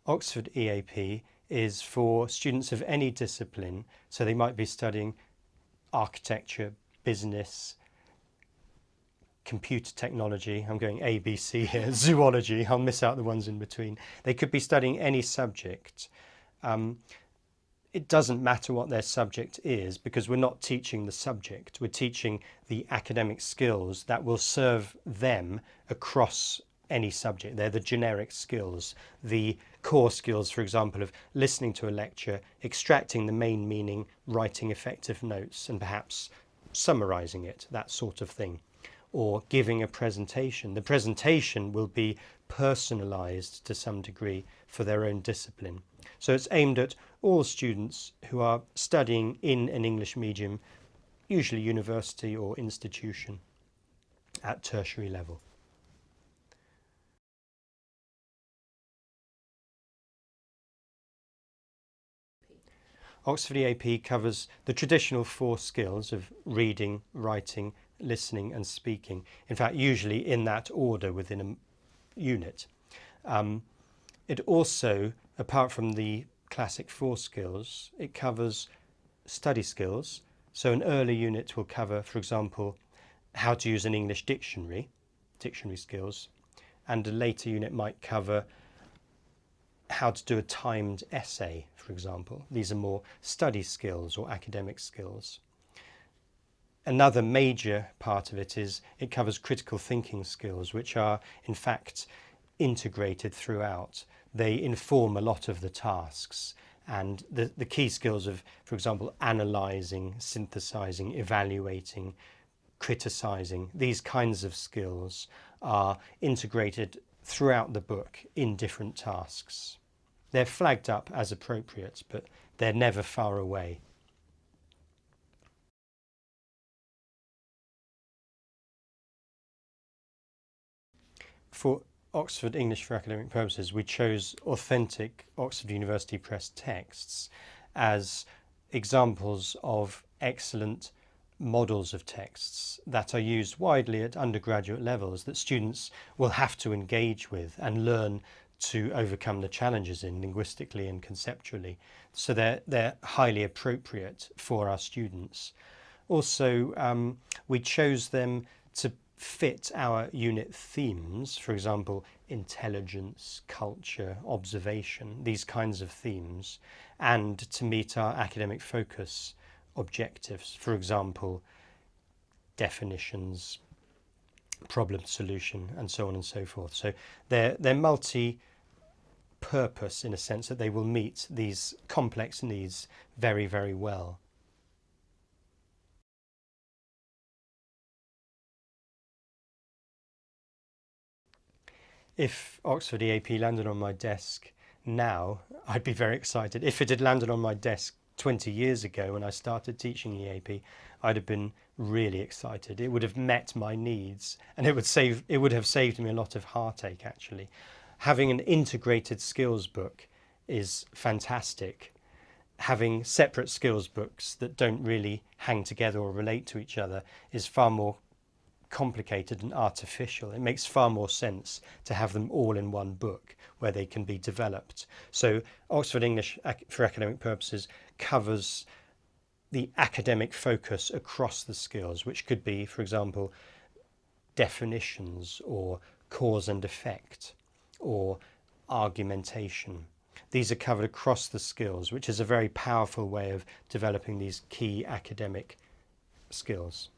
Oxford EAP is for students of any discipline, so they might be studying architecture, business, computer technology, I'm going ABC here, zoology, I'll miss out the ones in between. They could be studying any subject. It doesn't matter what their subject is because we're not teaching the subject, we're teaching the academic skills that will serve them across any subject. They're the generic skills, the core skills, for example, of listening to a lecture, extracting the main meaning, writing effective notes, and perhaps summarising it, that sort of thing. Or giving a presentation. The presentation will be personalised to some degree for their own discipline. So it's aimed at all students who are studying in an English medium, usually university or institution at tertiary level. Oxford EAP covers the traditional 4 skills of reading, writing, listening and speaking. In fact, usually in that order within a unit. It also, apart from the classic 4 skills, it covers study skills. So an early unit will cover, for example, how to use an English dictionary skills, and a later unit might cover how to do a timed essay, for example. These are more study skills or academic skills. Another major part of it is it covers critical thinking skills, which are in fact integrated throughout. They inform a lot of the tasks, and the key skills of, for example, analysing, synthesising, evaluating, criticising, these kinds of skills are integrated throughout the book in different tasks. They're flagged up as appropriate, but they're never far away. For Oxford English for Academic Purposes, we chose authentic Oxford University Press texts as examples of excellent models of texts that are used widely at undergraduate levels that students will have to engage with and learn to overcome the challenges in linguistically and conceptually. So they're highly appropriate for our students. Also, we chose them to fit our unit themes, for example, intelligence, culture, observation, these kinds of themes, and to meet our academic focus objectives, for example, definitions, problem solution, and so on and so forth. So they're multi-purpose in a sense that they will meet these complex needs very, very well. If Oxford EAP landed on my desk now, I'd be very excited. If it had landed on my desk 20 years ago when I started teaching EAP, I'd have been really excited. It would have met my needs, and it would have saved me a lot of heartache, actually. Having an integrated skills book is fantastic. Having separate skills books that don't really hang together or relate to each other is far more complicated and artificial. It makes far more sense to have them all in one book where they can be developed. So Oxford English for Academic Purposes covers the academic focus across the skills, which could be, for example, definitions or cause and effect or argumentation. These are covered across the skills, which is a very powerful way of developing these key academic skills.